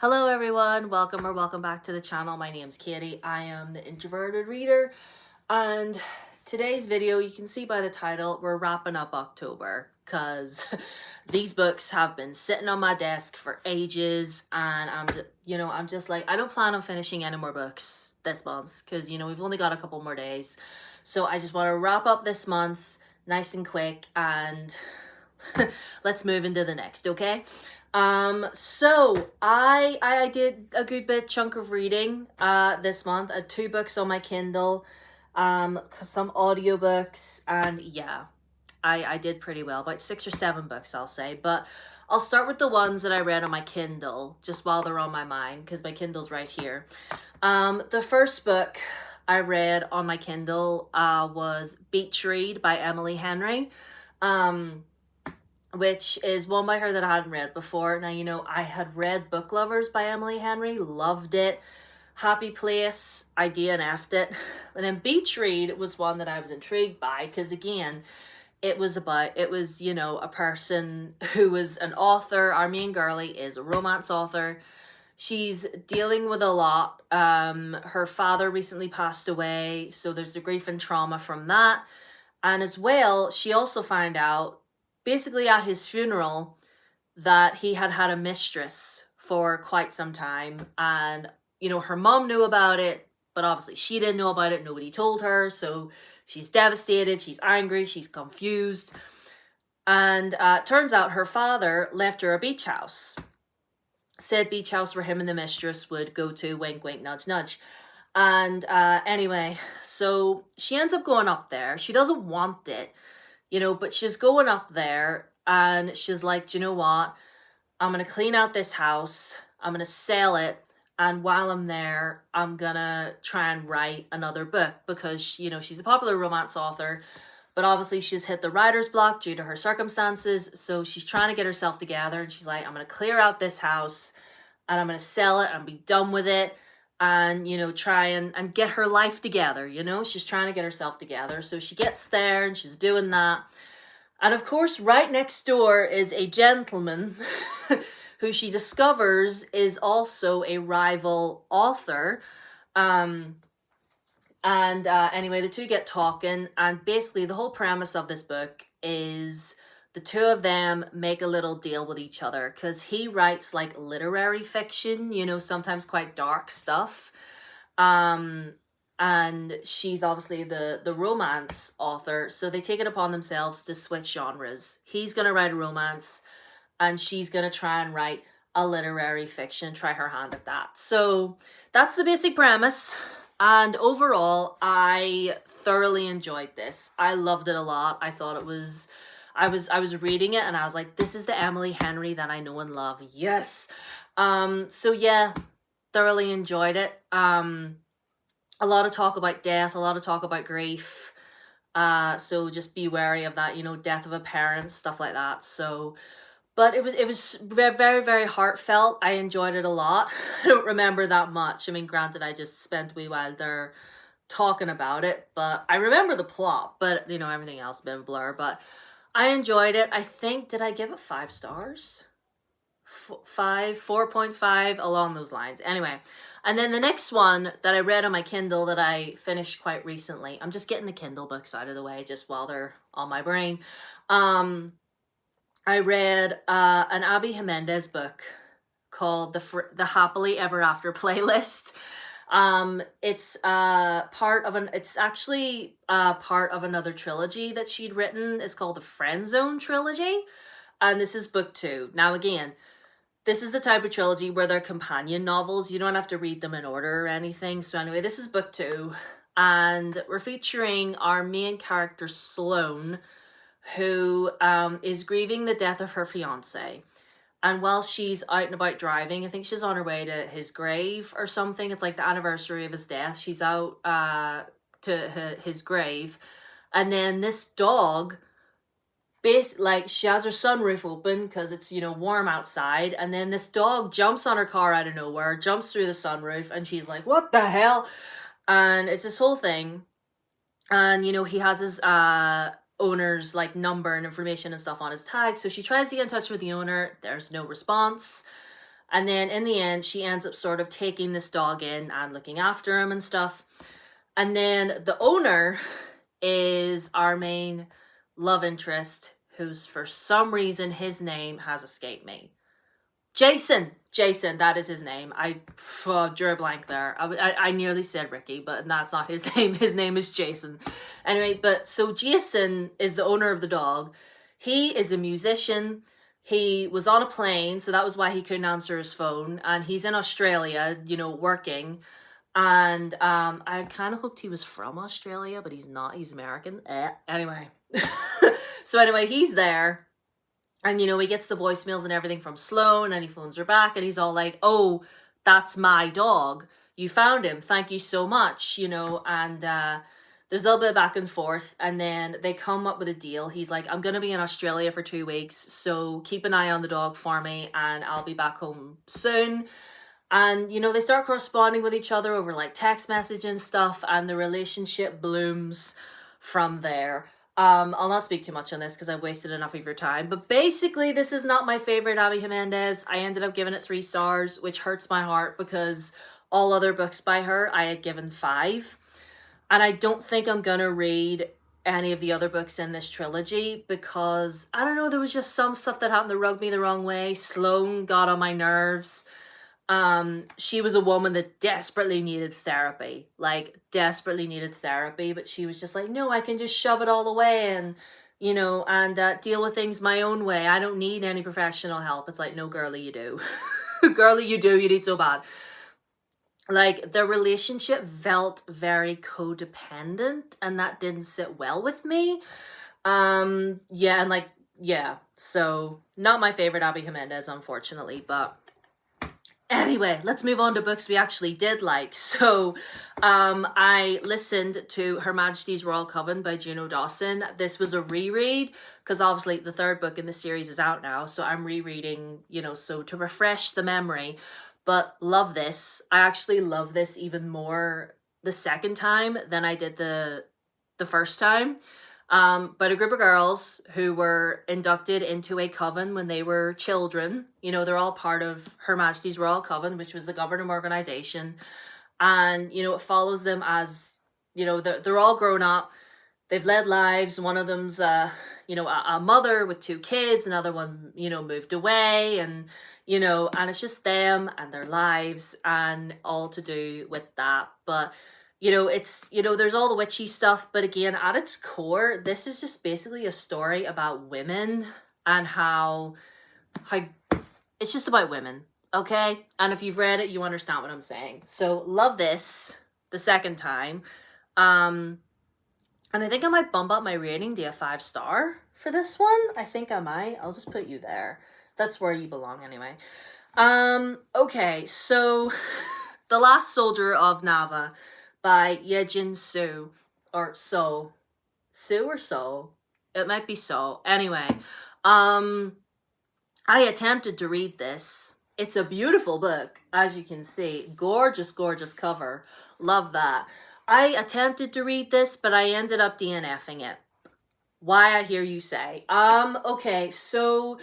Hello everyone, welcome back to the channel. My name's Katie. I am the Introverted Reader, and today's video, you can see by the title, we're wrapping up October because these books have been sitting on my desk for ages, and I'm just like, I don't plan on finishing any more books this month because we've only got a couple more days. So I just want to wrap up this month nice and quick, and let's move into the next, okay? So I did a good bit chunk of reading this month. I had 2 books on my Kindle, some audiobooks, and yeah, I did pretty well. About 6 or 7 books, I'll say. But I'll start with the ones that I read on my Kindle, just while they're on my mind, because my Kindle's right here. The first book I read on my Kindle was Beach Read by Emily Henry. Which is one by her that I hadn't read before. Now, I had read Book Lovers by Emily Henry, loved it. Happy Place, I DNF'd it. And then Beach Read was one that I was intrigued by because, again, it was a person who was an author. Our main girlie is a romance author. She's dealing with a lot. Her father recently passed away, so there's the grief and trauma from that. And as well, she also found out basically at his funeral that he had had a mistress for quite some time, and her mom knew about it, but obviously she didn't know about it. Nobody told her, so she's devastated, she's angry, she's confused. And turns out her father left her a beach house, said beach house where him and the mistress would go to, wink wink nudge nudge. And anyway, so she ends up going up there. She doesn't want it, but she's going up there and she's like, do you know what? I'm going to clean out this house. I'm going to sell it. And while I'm there, I'm going to try and write another book because, she's a popular romance author, but obviously she's hit the writer's block due to her circumstances. So she's trying to get herself together, and she's like, I'm going to clear out this house and I'm going to sell it and be done with it. And, try and get her life together, she's trying to get herself together. So she gets there and she's doing that. And of course, right next door is a gentleman who she discovers is also a rival author. Anyway, the two get talking, and basically the whole premise of this book is the two of them make a little deal with each other because he writes like literary fiction, sometimes quite dark stuff. And she's obviously the romance author, so they take it upon themselves to switch genres. He's going to write a romance and she's going to try and write a literary fiction, try her hand at that. So that's the basic premise. And overall, I thoroughly enjoyed this. I loved it a lot. I thought it was... I was reading it and I was like, this is the Emily Henry that I know and love. Yes. So yeah, thoroughly enjoyed it. A lot of talk about death, a lot of talk about grief. So just be wary of that, death of a parent, stuff like that. So, but it was very, very, very heartfelt. I enjoyed it a lot. I don't remember that much. I mean, granted, I just spent a wee while there talking about it, but I remember the plot, but everything else a bit of a blur. But I enjoyed it. I think, did I give it 5 stars? 4.5, along those lines. Anyway, and then the next one that I read on my Kindle that I finished quite recently, I'm just getting the Kindle books out of the way just while they're on my brain. I read an Abby Jimenez book called the Happily Ever After Playlist. It's actually part of another trilogy that she'd written. It's called the Friend Zone trilogy, and this is book 2. Now again, this is the type of trilogy where they're companion novels. You don't have to read them in order or anything. So anyway, this is book 2, and we're featuring our main character Sloane, who is grieving the death of her fiance. And while she's out and about driving, I think she's on her way to his grave or something. It's like the anniversary of his death. She's out to his grave. And then this dog, she has her sunroof open because it's, warm outside. And then this dog jumps on her car out of nowhere, jumps through the sunroof. And she's like, what the hell? And it's this whole thing. And, he has his owner's number and information and stuff on his tag. So she tries to get in touch with the owner. There's no response. And then in the end, she ends up sort of taking this dog in and looking after him and stuff. And then the owner is our main love interest, who's for some reason his name has escaped me. Jason, that is his name. I drew a blank there. I nearly said Ricky, but that's not his name. His name is Jason. Anyway, but so Jason is the owner of the dog. He is a musician. He was on a plane, so that was why he couldn't answer his phone. And he's in Australia, you know, working. And I kind of hoped he was from Australia, but he's not. He's American. Anyway. So anyway, he's there. And, you know, he gets the voicemails and everything from Sloane, and he phones her back, and he's all like, oh, that's my dog. You found him. Thank you so much, you know. And there's a little bit of back and forth, and then they come up with a deal. He's like, I'm going to be in Australia for 2 weeks, so keep an eye on the dog for me, and I'll be back home soon. And, you know, they start corresponding with each other over, like, text message and stuff, and the relationship blooms from there. I'll not speak too much on this because I've wasted enough of your time. But basically, this is not my favorite Abby Jimenez. I ended up giving it 3 stars, which hurts my heart because all other books by her I had given 5. And I don't think I'm going to read any of the other books in this trilogy because, I don't know, there was just some stuff that happened that rubbed me the wrong way. Sloane got on my nerves. She was a woman that desperately needed therapy, but she was just like, no, I can just shove it all away and, you know, and deal with things my own way. I don't need any professional help. It's like, no, girlie, you do. Girlie, you do. You need so bad. Like, the relationship felt very codependent, and that didn't sit well with me. So not my favorite Abby Jimenez, unfortunately, but anyway, let's move on to books we actually did like. So I listened to Her Majesty's Royal Coven by Juno Dawson. This was a reread because obviously the 3rd book in the series is out now. So I'm rereading, you know, so to refresh the memory. But love this. I actually love this even more the second time than I did the first time. But a group of girls who were inducted into a coven when they were children. You know, they're all part of Her Majesty's Royal Coven, which was the governing organization. And, you know, it follows them as, you know, they're all grown up. They've led lives. One of them's, you know, a mother with 2 kids. Another one, you know, moved away. And, you know, and it's just them and their lives and all to do with that. But you know, it's, you know, there's all the witchy stuff, but again, at its core, this is just basically a story about women and how it's just about women, okay? And if you've read it, you understand what I'm saying. So love this the second time. And I think I might bump up my rating to a 5-star for this one. I think I might. I'll just put you there. That's where you belong anyway. Okay, so The Last Soldier of Nava by Yejin Su, or So. Sue or So? It might be So. Anyway, I attempted to read this. It's a beautiful book, as you can see. Gorgeous, gorgeous cover. Love that. I attempted to read this, but I ended up DNFing it. Why, I hear you say. Okay, so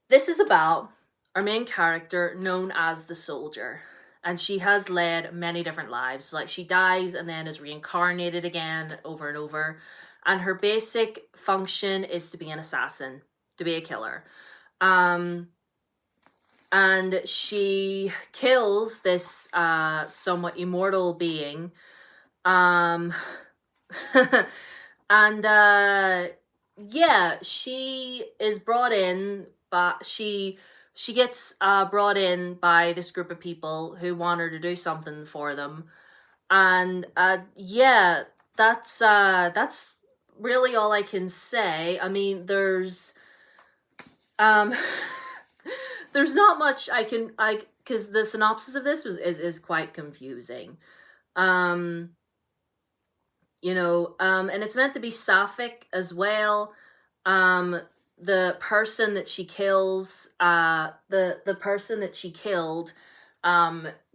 this is about our main character known as the Soldier. And she has led many different lives. Like, she dies and then is reincarnated again over and over. And her basic function is to be an assassin, to be a killer. And she kills this somewhat immortal being. And yeah, she is brought in, but she gets brought in by this group of people who want her to do something for them. And yeah, that's really all I can say. I mean, there's there's not much because the synopsis of this is quite confusing. You know, and it's meant to be sapphic as well. The person that she kills, the person that she killed,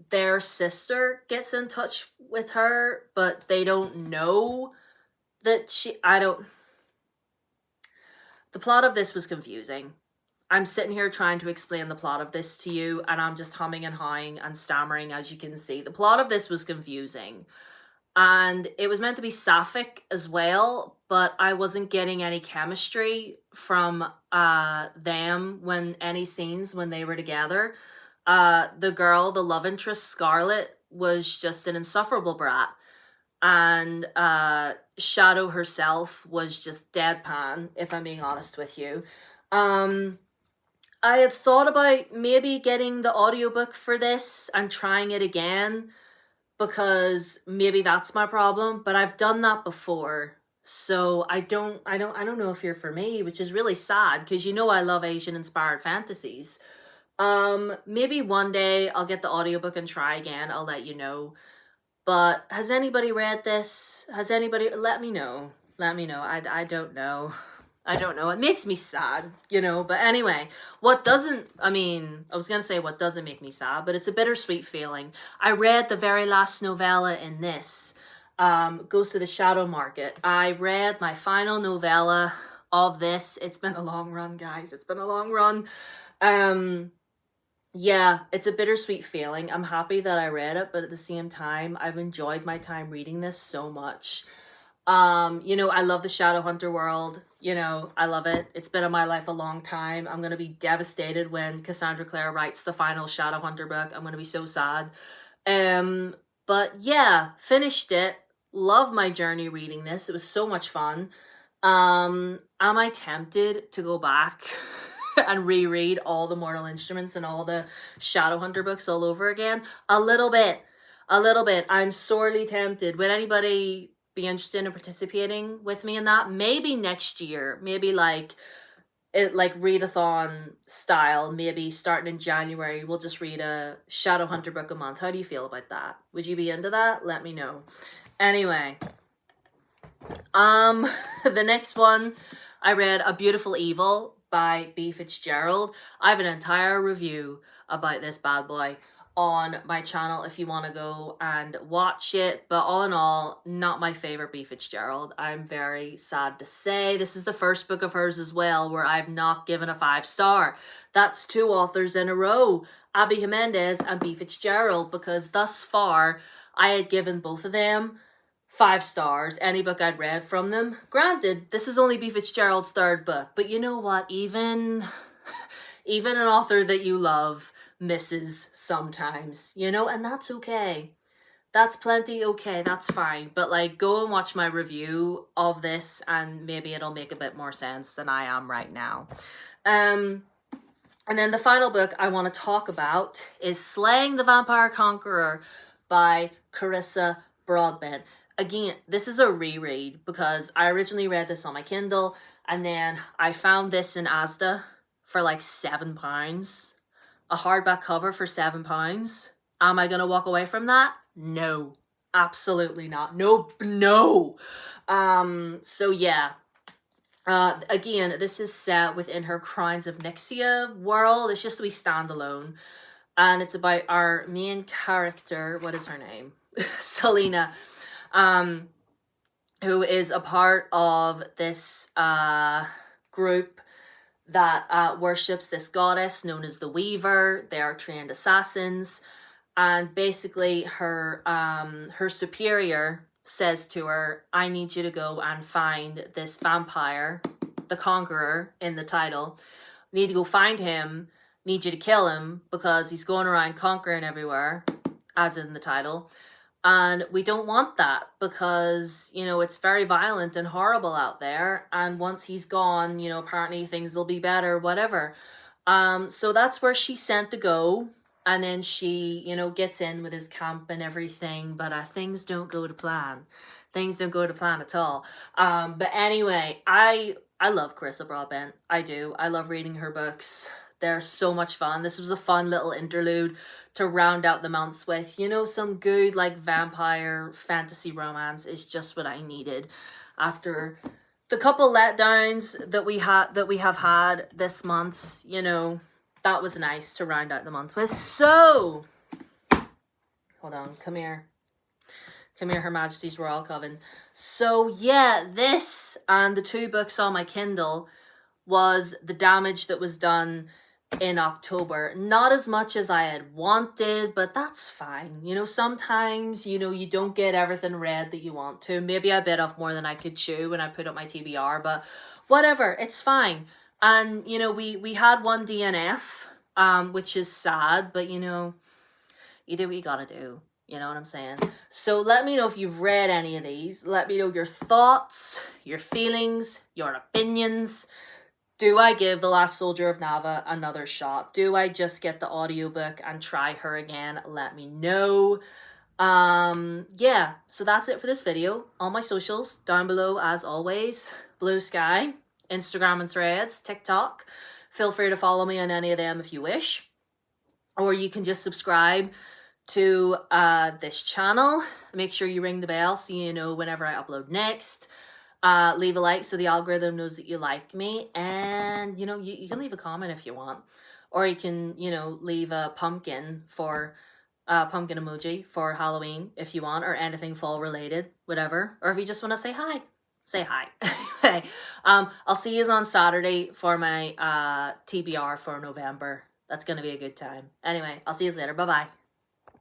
their sister gets in touch with her, but they don't know that the plot of this was confusing. I'm sitting here trying to explain the plot of this to you, and I'm just humming and hawing and stammering, as you can see. The plot of this was confusing. And it was meant to be sapphic as well, but I wasn't getting any chemistry from them when any scenes when they were together. The girl, the love interest, Scarlett, was just an insufferable brat. And Shadow herself was just deadpan, if I'm being honest with you. I had thought about maybe getting the audiobook for this and trying it again, because maybe that's my problem, but I've done that before. So I don't know if you're for me, which is really sad, because you know I love Asian inspired fantasies. Maybe one day I'll get the audiobook and try again. I'll let you know. But has anybody read this? Has anybody, let me know. Let me know. I don't know. I don't know. It makes me sad, you know. But anyway, what doesn't, I mean, I was going to say what doesn't make me sad, but it's a bittersweet feeling. I read the very last novella in this, Ghost of the Shadow Market. I read my final novella of this. It's been a long run, guys. It's been a long run. Yeah, it's a bittersweet feeling. I'm happy that I read it, but at the same time, I've enjoyed my time reading this so much. You know, I love the Shadowhunter world. You know, I love it. It's been in my life a long time. I'm gonna be devastated when Cassandra Clare writes the final Shadowhunter book. I'm gonna be so sad. But yeah, finished it. Love my journey reading this. It was so much fun. Am I tempted to go back and reread all the Mortal Instruments and all the Shadowhunter books all over again? A little bit. A little bit. I'm sorely tempted. Would anybody be interested in participating with me in that? Maybe next year. Maybe like readathon style. Maybe starting in January, we'll just read a Shadowhunter book a month. How do you feel about that? Would you be into that? Let me know. Anyway, the next one, I read A Beautiful Evil by B. Fitzgerald. I have an entire review about this bad boy on my channel if you want to go and watch it. But all in all, not my favorite B. Fitzgerald. I'm very sad to say. This is the first book of hers as well where I've not given a 5-star. That's 2 authors in a row, Abby Jimenez and B. Fitzgerald, because thus far I had given both of them 5 stars, any book I'd read from them. Granted, this is only B. Fitzgerald's 3rd book, but you know what? Even an author that you love misses sometimes, you know, and that's okay. That's plenty okay, that's fine. But like, go and watch my review of this and maybe it'll make a bit more sense than I am right now. And then the final book I want to talk about is Slaying the Vampire Conqueror by Carissa Broadbent. Again, this is a reread because I originally read this on my Kindle and then I found this in Asda for like £7. A hardback cover for £7. Am I going to walk away from that? No, absolutely not. No. So yeah. Again, this is set within her Crimes of Nixia world. It's just a wee standalone. And it's about our main character. What is her name? Selena. Who is a part of this group that worships this goddess known as the Weaver. They are trained assassins, and basically her superior says to her, I need you to go and find this vampire, the Conqueror in the title. Need to go find him, need you to kill him because he's going around conquering everywhere, as in the title. And we don't want that because, you know, it's very violent and horrible out there. And once he's gone, you know, apparently things will be better, whatever. So that's where she's sent to go. And then she, you know, gets in with his camp and everything. But things don't go to plan. Things don't go to plan at all. But anyway, I love Carissa Broadbent. I do. I love reading her books. They're so much fun. This was a fun little interlude to round out the months with, you know, some good like vampire fantasy romance is just what I needed after the couple letdowns that we have had this month. You know, that was nice to round out the month with. So hold on, come here, Her Majesty's Royal Coven. So yeah, this and the 2 books on my Kindle was the damage that was done in October. Not as much as I had wanted, but that's fine. You know, sometimes, you know, you don't get everything read that you want to. Maybe I bit off more than I could chew when I put up my TBR, but whatever, it's fine. And, you know, we had one DNF, which is sad, but, you know, you do what you gotta do. You know what I'm saying? So let me know if you've read any of these. Let me know your thoughts, your feelings, your opinions. Do I give The Last Soldier of Nava another shot? Do I just get the audiobook and try her again? Let me know. Yeah, so that's it for this video. All my socials down below as always. Blue Sky, Instagram and Threads, TikTok. Feel free to follow me on any of them if you wish. Or you can just subscribe to this channel. Make sure you ring the bell so you know whenever I upload next. Leave a like so the algorithm knows that you like me, and you know, you can leave a comment if you want, or you can, you know, leave a pumpkin for pumpkin emoji for Halloween if you want, or anything fall related, whatever. Or if you just want to say hi, say hi. Anyway, I'll see you on Saturday for my TBR for November. That's gonna be a good time. Anyway, I'll see you later. Bye bye.